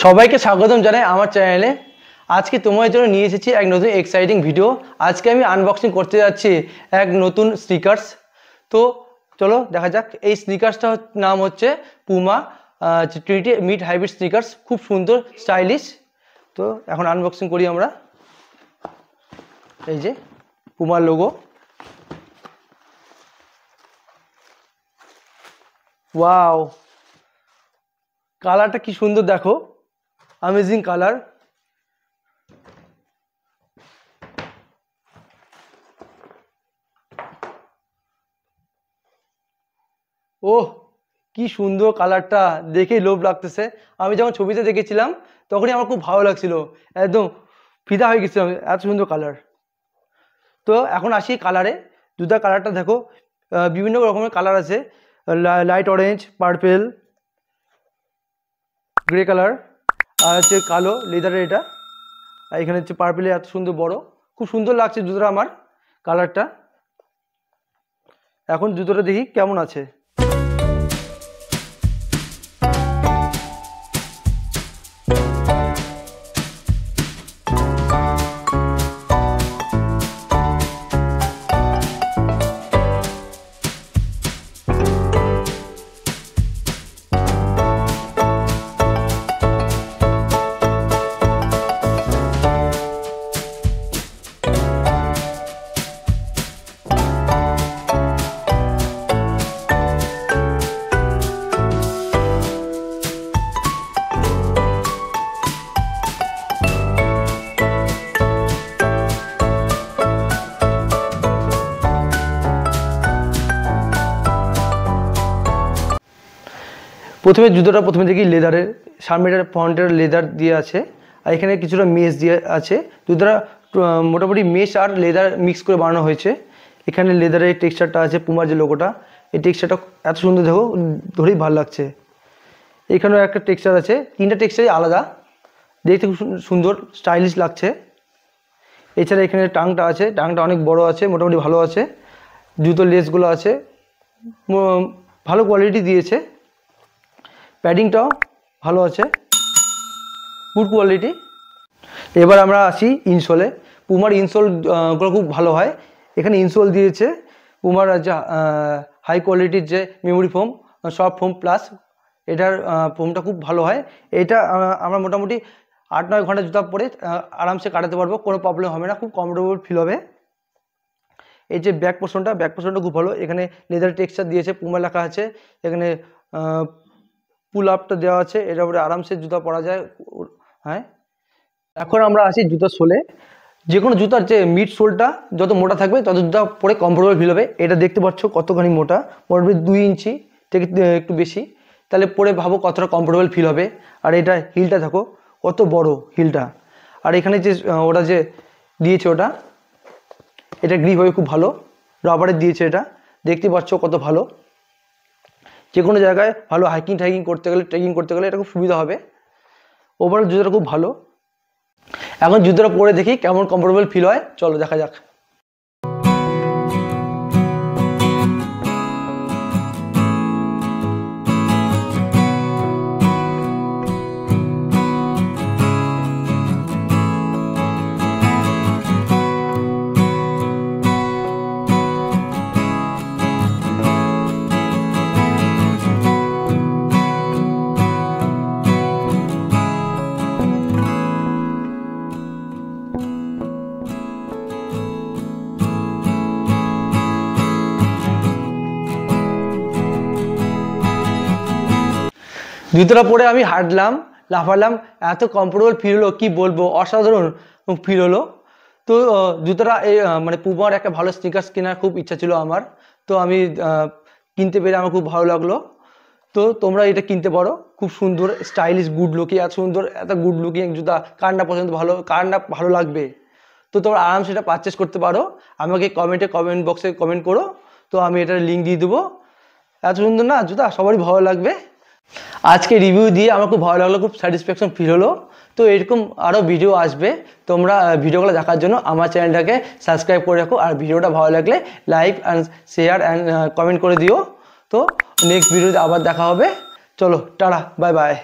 সবাইকে স্বাগতম জানাই আমার চ্যানেলে। আজকে তোমাদের জন্য নিয়ে এসেছি এক নতুন এক্সাইটিং ভিডিও। আজকে আমি আনবক্সিং করতে যাচ্ছি এক নতুন স্নিকার্স। তো চলো দেখা যাক। এই স্নিকার্সটার নাম হচ্ছে Puma Trinity mid hybrid sneakers. খুব সুন্দর স্টাইলিশ। তো এখন আনবক্সিং করি আমরা। এই যে পুমার লোগো। ওয়াও, কালারটা কি সুন্দর দেখো, অ্যামেজিং কালার। ওহ, কি সুন্দর কালারটা, দেখেই লোভ লাগতেছে। আমি যখন ছবিতে দেখেছিলাম তখনই আমার খুব ভালো লাগছিল, একদম ফিদা হয়ে গেছিলাম, এত সুন্দর কালার। তো এখন আসি কালারে। জুতার কালারটা দেখো, বিভিন্ন রকমের কালার আছে। Light orange, purple, grey colour, আর হচ্ছে কালো লেদারের এটা। আর এখানে হচ্ছে পার্পেলের এত সুন্দর বড়, খুব সুন্দর লাগছে জুতোটা আমার কালারটা। এখন জুতোটা দেখি কেমন আছে। প্রথমে জুতোটা দেখি লেদারের, সামনেটার ফ্রন্টের লেদার দিয়ে আছে, আর এখানে কিছুটা মেশ দিয়ে আছে। জুতোটা মোটামুটি মেশ আর লেদার মিক্স করে বানানো হয়েছে। এখানে লেদারের টেক্সচারটা আছে, পুমার যে লোগোটা, এই টেক্সচারটা এত সুন্দর দেখো, ধরেই ভালো লাগছে। এখানেও একটা টেক্সচার আছে, তিনটা টেক্সচারই আলাদা, দেখতে খুব সুন্দর স্টাইলিশ লাগছে। এছাড়া এখানে টাংটা আছে, টাংটা অনেক বড় আছে, মোটামুটি ভালো আছে। জুতোর লেসগুলো আছে, ভালো কোয়ালিটি দিয়েছে। প্যাডিংটাও ভালো আছে, গুড কোয়ালিটি। এবার আমরা আসি ইনসোলে। পুমার ইনসোলগুলো খুব ভালো হয়। এখানে ইনসোল দিয়েছে পুমার যে হাই কোয়ালিটির যে memory foam, soft foam plus, এটার ফোমটা খুব ভালো হয়। এটা আমরা মোটামুটি 8-9 ঘন্টা জুতা পরে আরামসে কাটাতে পারবো, কোনো প্রবলেম হবে না, খুব কমফোর্টেবল ফিল হবে। এই যে ব্যাক পোর্শনটা খুব ভালো। এখানে লেদার টেক্সচার দিয়েছে, পুমা লেখা আছে। এখানে পুল আপটা দেওয়া আছে, এটার উপরে আরামসে জুতা পরা যায়। হ্যাঁ, এখন আমরা আসি জুতার সোলে। যে কোনো জুতার যে মিড সোলটা যত মোটা থাকবে তত জুতা পরে কমফোর্টেবল ফিল হবে। এটা দেখতে পাচ্ছ কতখানি মোটা, মোটামুটি 2 ইঞ্চি থেকে একটু বেশি। তাহলে পরে ভাবো কতটা কমফোর্টেবল ফিল হবে। আর এটা হিলটা দেখো কত বড় হিলটা। আর এখানে যে ওটা যে দিয়েছে ওটা, এটা গ্রিপ হবে খুব ভালো, রাবারের দিয়েছে। এটা দেখতে পাচ্ছ কত ভালো। যে কোনো জায়গায় ভালো হাইকিং করতে গেলে, ট্রেকিং করতে গেলে এটা খুব সুবিধা হবে। ওভারঅল জুতোটা খুব ভালো। এখন জুতোটা পরে দেখি কেমন কমফোর্টেবল ফিল হয়, চলো দেখা যাক। জুতোটা পরে আমি হাঁটলাম, লাফালাম, এত কমফোর্টেবল ফিল হলো, কি বলবো, অসাধারণ ফিল হলো। তো জুতোটা মানে পুমার একটা ভালো স্নিকার্স কেনার খুব ইচ্ছা ছিল আমার। তো আমি কিনতে পেরে আমার খুব ভালো লাগলো। তো তোমরা এটা কিনতে পারো, খুব সুন্দর স্টাইলিশ গুড লুকিং, এত সুন্দর এত গুড লুকিং জুতা। কার না পছন্দ, কার না ভালো লাগবে। তো তোমরা আরামসে এটা পারচেস করতে পারো। আমাকে কমেন্ট বক্সে কমেন্ট করো, তো আমি এটার লিঙ্ক দিয়ে দেবো। এত সুন্দর না জুতা, সবারই ভালো লাগবে। আজকে রিভিউ দিয়ে আমার খুব ভালো লাগলো, খুব স্যাটিসফ্যাকশন ফিল হলো। তো এরকম আরও ভিডিও আসবে, তোমরা ভিডিওগুলো দেখার জন্য আমার চ্যানেলটাকে সাবস্ক্রাইব করে রাখো। আর ভিডিওটা ভালো লাগলে like and share and comment করে দিও। তো নেক্সট ভিডিওতে আবার দেখা হবে। চলো টাটা, বাই বাই।